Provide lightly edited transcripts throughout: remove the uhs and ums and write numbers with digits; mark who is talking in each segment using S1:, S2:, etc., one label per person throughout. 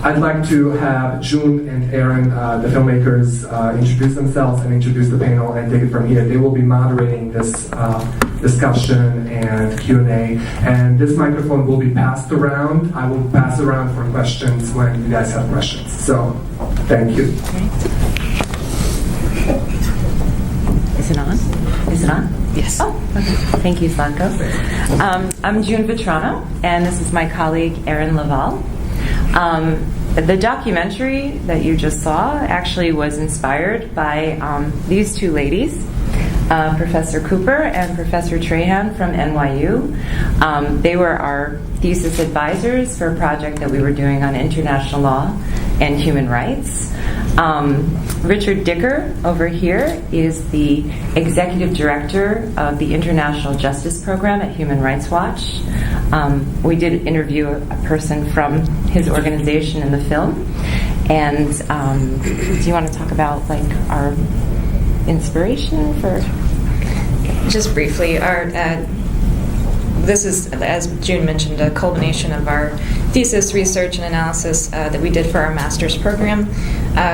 S1: I'd like to have June and Erin, the filmmakers, introduce themselves and introduce the panel and take it from here. They will be moderating this discussion and Q&A, and this microphone will be passed around. I will pass around for questions when you guys have questions. So, thank you.
S2: Is it on? Is it on?
S3: Yes.
S2: Oh, okay. Thank you, Zlatko. I'm June Vutrano, and this is my colleague, Erin Lovall. The documentary that you just saw actually was inspired by these two ladies, Professor Cooper and Professor Trahan from NYU. They were our thesis advisors for a project that we were doing on international law and human rights. Richard Dicker over here is the executive director of the International Justice Program at Human Rights Watch. We did interview a person from his organization in the film. And do you want to talk about like our inspiration for?
S3: Just briefly, this is, as June mentioned, a culmination of our thesis, research, and analysis that we did for our master's program.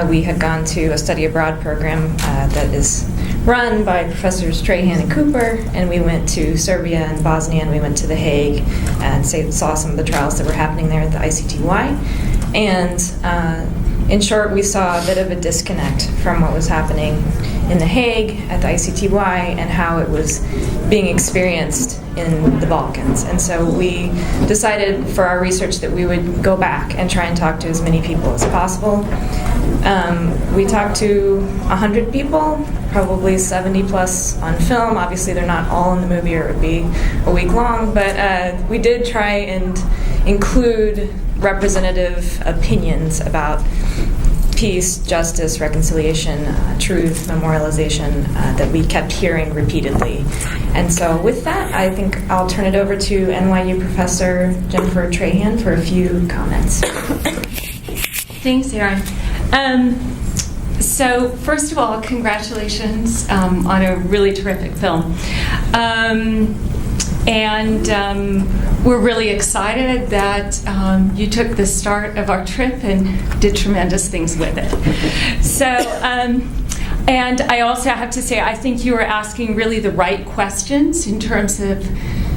S3: We had gone to a study abroad program that is run by Professors Trahan and Cooper, and we went to Serbia and Bosnia, and we went to The Hague and saw some of the trials that were happening there at the ICTY. And in short, we saw a bit of a disconnect from what was happening in The Hague at the ICTY and how it was being experienced in the Balkans. And so we decided for our research that we would go back and try and talk to as many people as possible. We talked to 100 people, probably 70 plus on film. Obviously they're not all in the movie or it would be a week long, but we did try and include representative opinions about peace, justice, reconciliation, truth, memorialization that we kept hearing repeatedly. And so with that, I think I'll turn it over to NYU Professor Jennifer Trahan for a few comments.
S4: Thanks, Erin. So first of all, congratulations on a really terrific film. We're really excited that you took the start of our trip and did tremendous things with it. So, and I also have to say, I think you were asking really the right questions in terms of,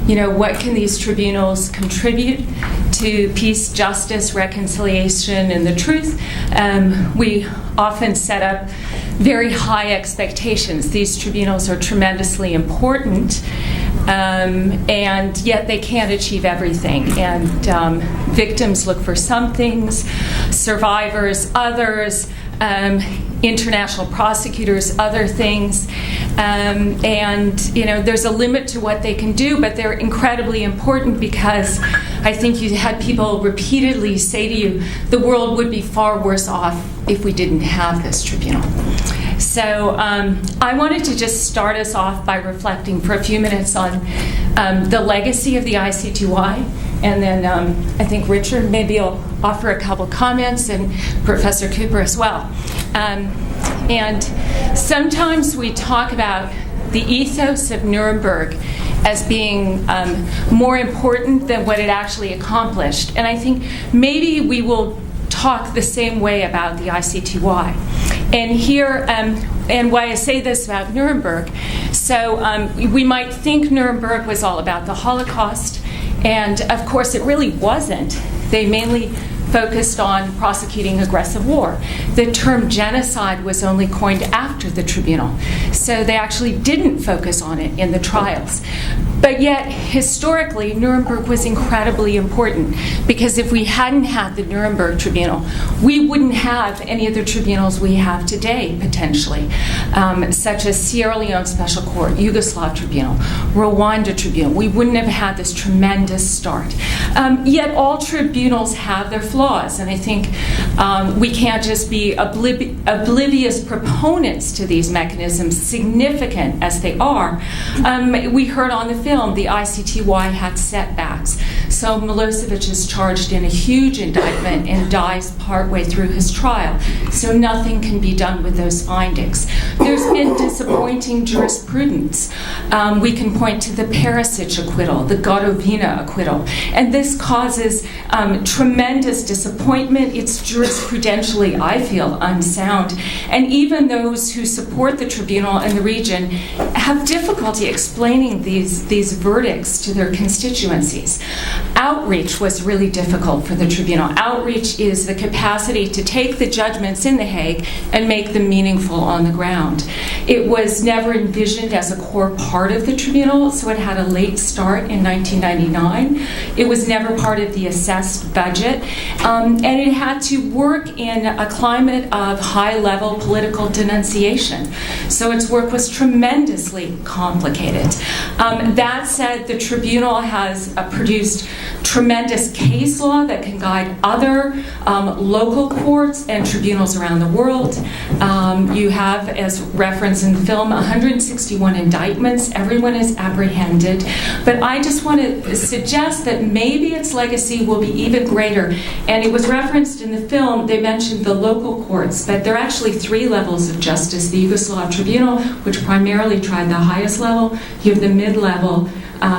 S4: what can these tribunals contribute to peace, justice, reconciliation, and the truth. We often set up very high expectations. These tribunals are tremendously important. And yet they can't achieve everything. And victims look for some things, survivors others, international prosecutors other things. There's a limit to what they can do, but they're incredibly important because I think you had people repeatedly say to you, the world would be far worse off if we didn't have this tribunal. So I wanted to just start us off by reflecting for a few minutes on the legacy of the ICTY, and then I think Richard maybe will offer a couple comments, and Professor Cooper as well. And sometimes we talk about the ethos of Nuremberg as being more important than what it actually accomplished. And I think maybe we will talk the same way about the ICTY. And here, and why I say this about Nuremberg, so we might think Nuremberg was all about the Holocaust, and of course it really wasn't. They mainly focused on prosecuting aggressive war. The term genocide was only coined after the tribunal, so they actually didn't focus on it in the trials. But yet, historically, Nuremberg was incredibly important because if we hadn't had the Nuremberg Tribunal, we wouldn't have any of the tribunals we have today, potentially, such as Sierra Leone Special Court, Yugoslav Tribunal, Rwanda Tribunal. We wouldn't have had this tremendous start. Yet all tribunals have their flaws, and I think we can't just be oblivious proponents to these mechanisms, significant as they are. We heard on the film the ICTY had setbacks. So Milosevic is charged in a huge indictment and dies partway through his trial. So nothing can be done with those findings. There's been disappointing jurisprudence. We can point to the Perisic acquittal, the Gotovina acquittal, and this causes tremendous disappointment. It's jurisprudentially, I feel, unsound. And even those who support the tribunal and the region have difficulty explaining these verdicts to their constituencies. Outreach was really difficult for the tribunal. Outreach is the capacity to take the judgments in The Hague and make them meaningful on the ground. It was never envisioned as a core part of the tribunal, so it had a late start in 1999. It was never part of the assessed budget, and it had to work in a climate of high-level political denunciation. So its work was tremendously complicated. That said, the tribunal has produced tremendous case law that can guide other local courts and tribunals around the world. You have, as referenced in the film, 161 indictments. Everyone is apprehended. But I just want to suggest that maybe its legacy will be even greater. And it was referenced in the film, they mentioned the local courts, but there are actually 3 levels of justice. The Yugoslav Tribunal, which primarily tried the highest level. You have the mid-level.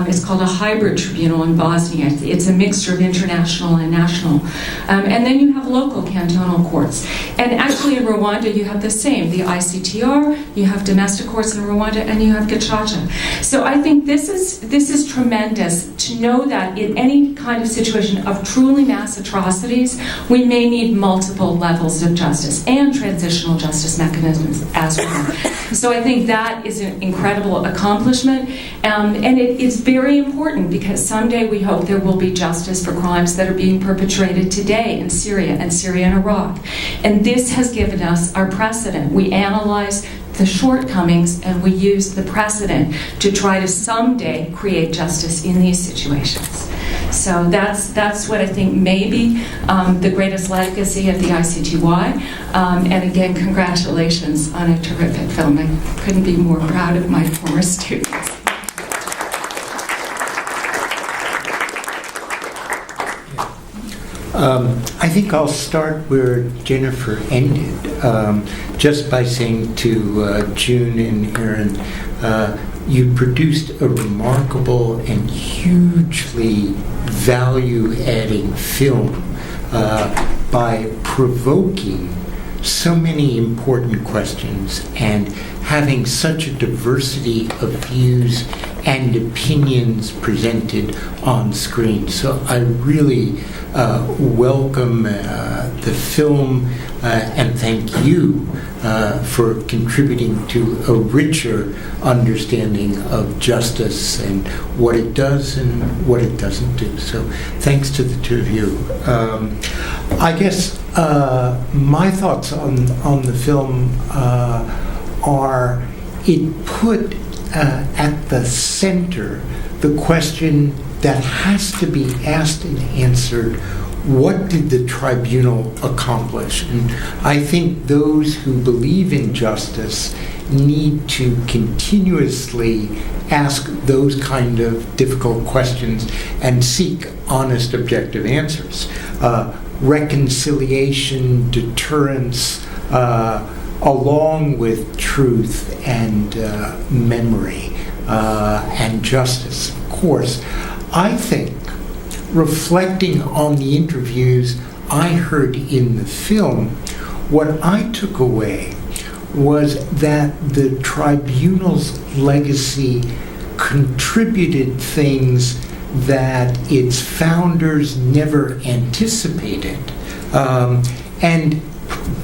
S4: It's called a hybrid tribunal in Bosnia. It's a mixture of international and national. And then you have local cantonal courts. And actually in Rwanda you have the same. The ICTY, you have domestic courts in Rwanda, and you have Gacaca. So I think this is tremendous to know that in any kind of situation of truly mass atrocities, we may need multiple levels of justice and transitional justice mechanisms as well. So I think that is an incredible accomplishment. And it is very important because someday we hope there will be justice for crimes that are being perpetrated today in Syria and Iraq. And this has given us our precedent. We analyze the shortcomings and we use the precedent to try to someday create justice in these situations. So that's what I think may be the greatest legacy of the ICTY. And again, congratulations on a terrific film. I couldn't be more proud of my former students.
S5: I think I'll start where Jennifer ended, just by saying to June and Erin, you produced a remarkable and hugely value-adding film by provoking so many important questions and having such a diversity of views and opinions presented on screen. So I really welcome the film and thank you for contributing to a richer understanding of justice and what it does and what it doesn't do. So thanks to the two of you. I guess my thoughts on the film are it put at the center the question that has to be asked and answered: what did the tribunal accomplish? And I think those who believe in justice need to continuously ask those kind of difficult questions and seek honest, objective answers. Reconciliation, deterrence, along with truth and memory and justice. Of course, I think, reflecting on the interviews I heard in the film, what I took away was that the tribunal's legacy contributed things that its founders never anticipated, and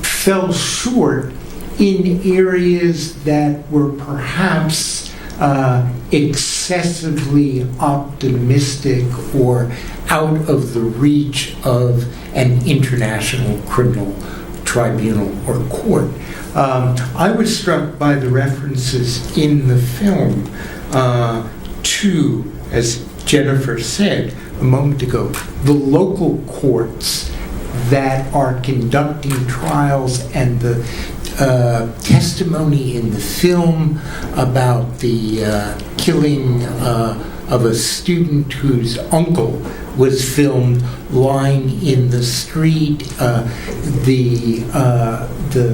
S5: fell short in areas that were perhaps excessively optimistic or out of the reach of an international criminal tribunal or court. I was struck by the references in the film to, as Jennifer said a moment ago, the local courts that are conducting trials, and the testimony in the film about the killing of a student whose uncle was filmed lying in the street, the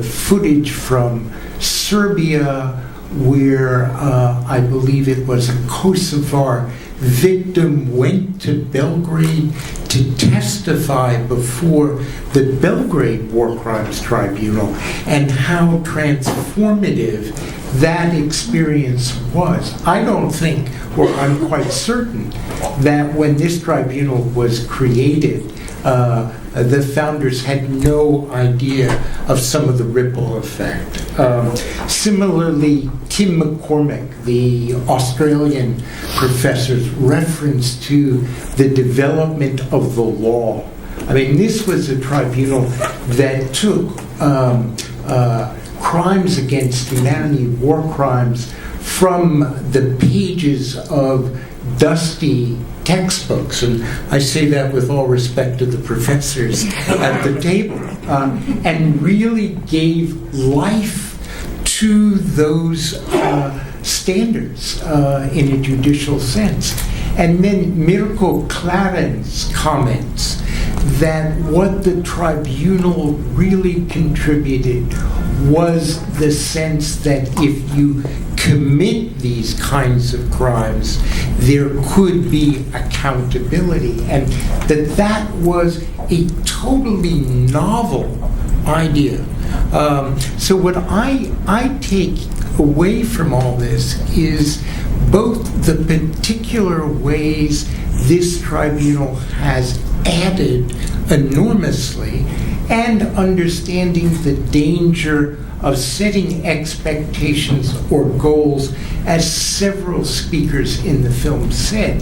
S5: footage from Serbia where I believe it was a Kosovar victim went to Belgrade to testify before the Belgrade War Crimes Tribunal and how transformative that experience was. I don't think, or I'm quite certain, that when this tribunal was created, the founders had no idea of some of the ripple effect. Similarly, Tim McCormick, the Australian professor's reference to the development of the law. I mean, this was a tribunal that took crimes against humanity, war crimes, from the pages of dusty textbooks, and I say that with all respect to the professors at the table, and really gave life to those standards in a judicial sense. And then Mirko Claren's comments that what the tribunal really contributed was the sense that if you commit these kinds of crimes, there could be accountability, and that was a totally novel idea. So what I take away from all this is both the particular ways this tribunal has added enormously, and understanding the danger of setting expectations or goals, as several speakers in the film said,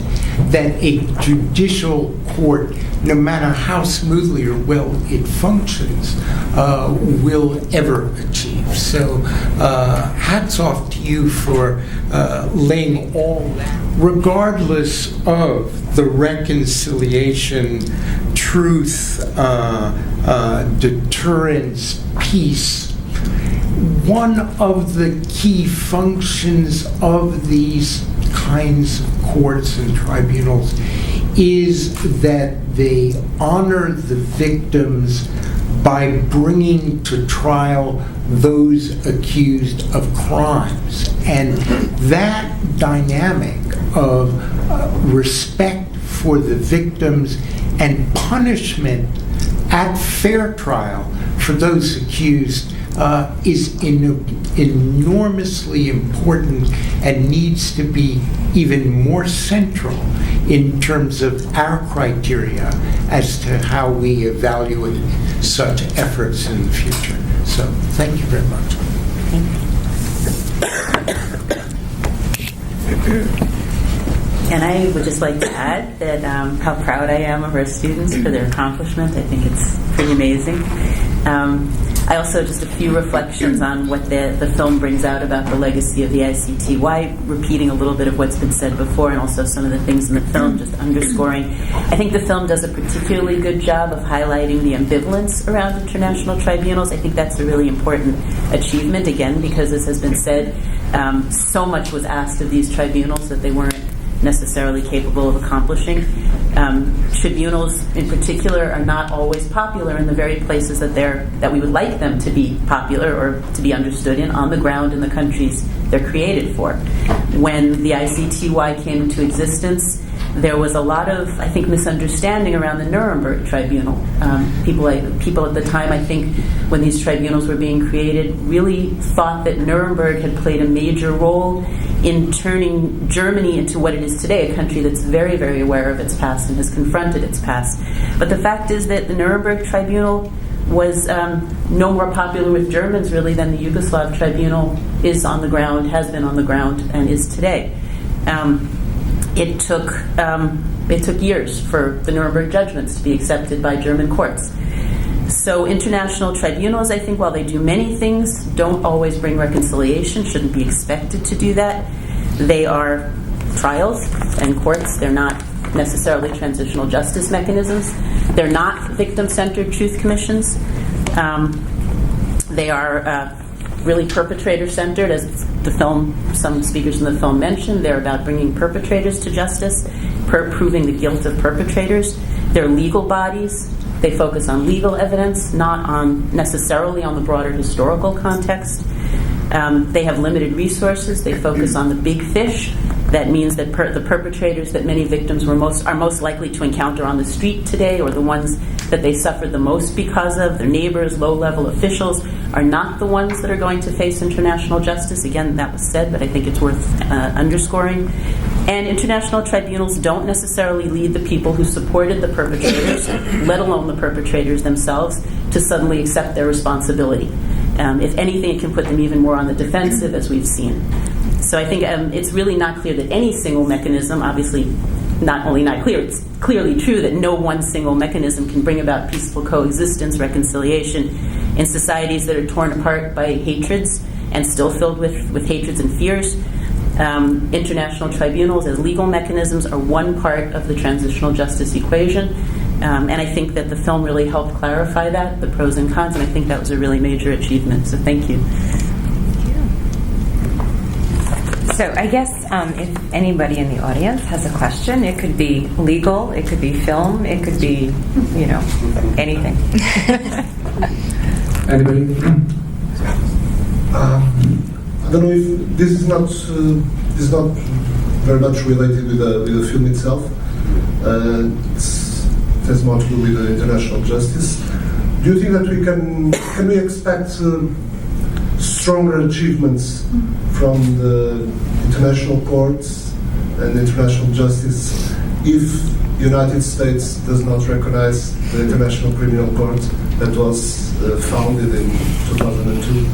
S5: that a judicial court, no matter how smoothly or well it functions, will ever achieve. So hats off to you for laying all that. Regardless of the reconciliation, truth, deterrence, peace, one of the key functions of these kinds of courts and tribunals is that they honor the victims by bringing to trial those accused of crimes. And that dynamic of respect for the victims and punishment at fair trial for those accused is enormously important and needs to be even more central in terms of our criteria as to how we evaluate such efforts in the future. So, thank you very much.
S6: And I would just like to add that how proud I am of our students for their accomplishment. I think it's pretty amazing. I also, just a few reflections on what the film brings out about the legacy of the ICTY, repeating a little bit of what's been said before, and also some of the things in the film, just underscoring. I think the film does a particularly good job of highlighting the ambivalence around international tribunals. I think that's a really important achievement, again, because, as has been said, so much was asked of these tribunals that they weren't necessarily capable of accomplishing. Tribunals, in particular, are not always popular in the very places that we would like them to be popular or to be understood in, on the ground in the countries they're created for. When the ICTY came into existence, there was a lot of, I think, misunderstanding around the Nuremberg Tribunal. People at the time, I think, when these tribunals were being created, really thought that Nuremberg had played a major role in turning Germany into what it is today, a country that's very, very aware of its past and has confronted its past. But the fact is that the Nuremberg Tribunal was no more popular with Germans, really, than the Yugoslav Tribunal is on the ground, has been on the ground, and is today. It took years for the Nuremberg judgments to be accepted by German courts. So international tribunals, I think, while they do many things, don't always bring reconciliation, shouldn't be expected to do that. They are trials and courts. They're not necessarily transitional justice mechanisms. They're not victim-centered truth commissions. They are really perpetrator-centered, as the film, some speakers in the film mentioned. They're about bringing perpetrators to justice, proving the guilt of perpetrators. They're legal bodies. They focus on legal evidence, not necessarily on the broader historical context. They have limited resources. They focus on the big fish That means that the perpetrators that many victims are most likely to encounter on the street today, or the ones that they suffered the most because of, their neighbors, low-level officials, are not the ones that are going to face international justice. Again, that was said, but I think it's worth underscoring. And international tribunals don't necessarily lead the people who supported the perpetrators, let alone the perpetrators themselves, to suddenly accept their responsibility. If anything, it can put them even more on the defensive, as we've seen. So I think it's really not clear that any single mechanism, obviously not only not clear, it's clearly true that no one single mechanism can bring about peaceful coexistence, reconciliation in societies that are torn apart by hatreds and still filled with hatreds and fears. International tribunals as legal mechanisms are one part of the transitional justice equation. And I think that the film really helped clarify that, the pros and cons, and I think that was a really major achievement. So thank you.
S2: So I guess if anybody in the audience has a question, it could be legal, it could be film, it could be, anything.
S1: Anybody?
S7: I don't know if this is not very much related with the film itself. It has more to do with the international justice. Do you think that can we expect stronger achievements from the international courts and international justice if the United States does not recognize the International Criminal Court that was founded in 2002?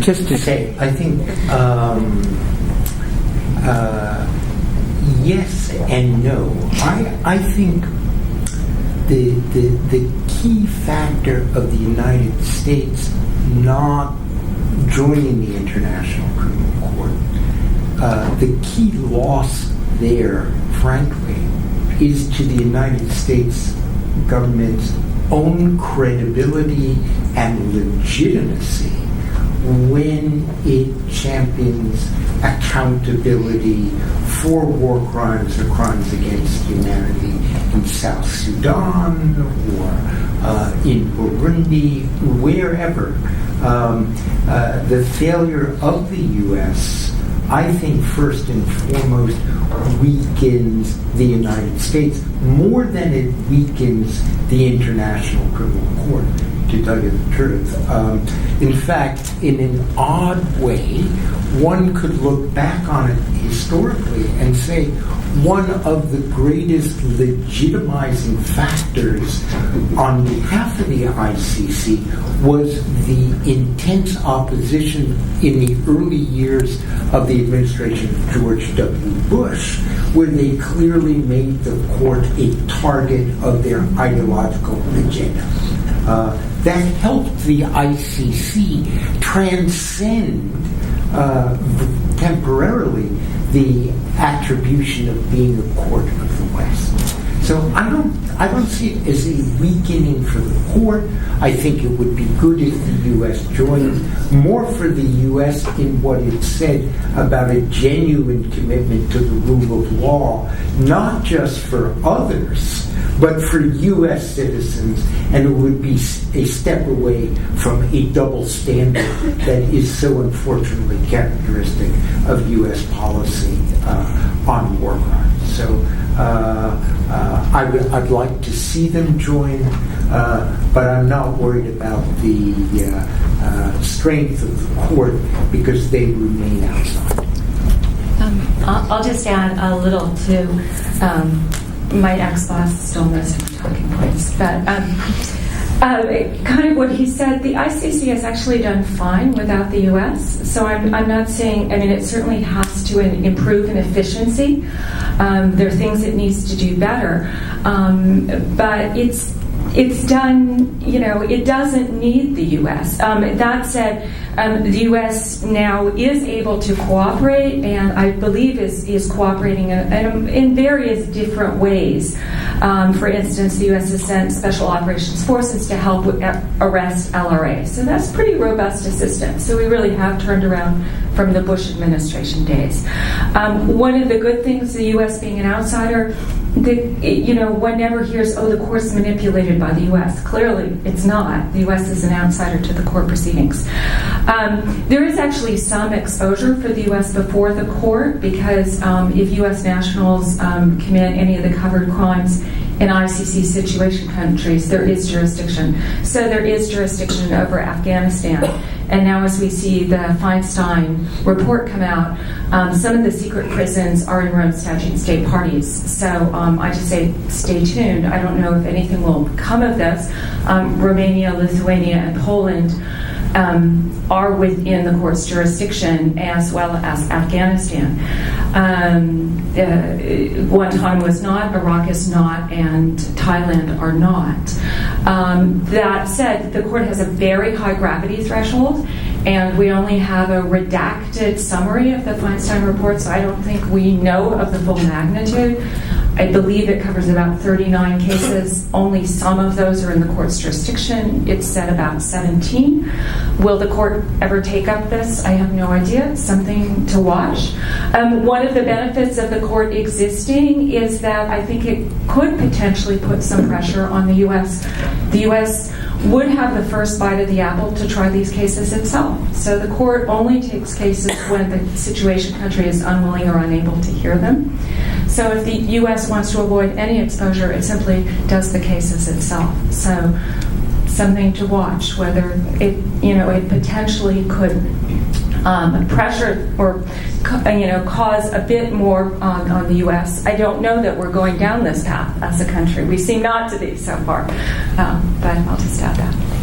S5: Just to say, I think yes and no. I think the key factor of the United States not joining the International Criminal Court, the key loss there, frankly, is to the United States government's own credibility and legitimacy when it champions accountability for war crimes or crimes against humanity in South Sudan or in Burundi, wherever. The failure of the U.S., I think, first and foremost, weakens the United States more than it weakens the International Criminal Court, to tell you the truth. In fact, in an odd way, one could look back on it historically and say one of the greatest legitimizing factors on behalf of the ICC was the intense opposition in the early years of the administration of George W. Bush, where they clearly made the court a target of their ideological agenda. That helped the ICC transcend temporarily the attribution of being a court of the West. So I don't see it as a weakening for the court. I think it would be good if the U.S. joined, more for the U.S. in what it said about a genuine commitment to the rule of law, not just for others, but for U.S. citizens, and it would be a step away from a double standard that is so unfortunately characteristic of U.S. policy on war crimes. So I'd like to see them join, but I'm not worried about the strength of the court because they remain outside.
S8: I'll just add a little to my ex-boss stole most of the talking points, but kind of what he said, the ICC has actually done fine without the U.S., so I'm not saying, it certainly has to improve in efficiency. There are things it needs to do better, but it's done, it doesn't need the U.S. That said, the U.S. now is able to cooperate, and I believe is cooperating in various different ways. For instance, the U.S. has sent Special Operations Forces to help arrest LRA. So that's pretty robust assistance. So we really have turned around from the Bush administration days. One of the good things, the U.S. being an outsider, one never hears, oh, the court's manipulated by the U.S. Clearly, it's not. The U.S. is an outsider to the court proceedings. There is actually some exposure for the U.S. before the court because if U.S. nationals commit any of the covered crimes in ICC situation countries, there is jurisdiction. So there is jurisdiction over Afghanistan. And now as we see the Feinstein report come out, some of the secret prisons are in Rome Statute state parties. So I just say stay tuned. I don't know if anything will come of this. Romania, Lithuania, and Poland are within the court's jurisdiction, as well as Afghanistan. Guantanamo is not, Iraq is not, and Thailand are not. That said, the court has a very high gravity threshold, and we only have a redacted summary of the Feinstein report, so I don't think we know of the full magnitude. I believe it covers about 39 cases. Only some of those are in the court's jurisdiction. It said about 17. Will the court ever take up this? I have no idea. It's something to watch. One of the benefits of the court existing is that I think it could potentially put some pressure on the U.S. The U.S. would have the first bite of the apple to try these cases itself. So the court only takes cases when the situation country is unwilling or unable to hear them. So if the U.S. wants to avoid any exposure, it simply does the cases itself. So something to watch, whether it potentially could pressure or cause a bit more on the U.S. I don't know that we're going down this path as a country. We seem not to be so far, but I'll just add that.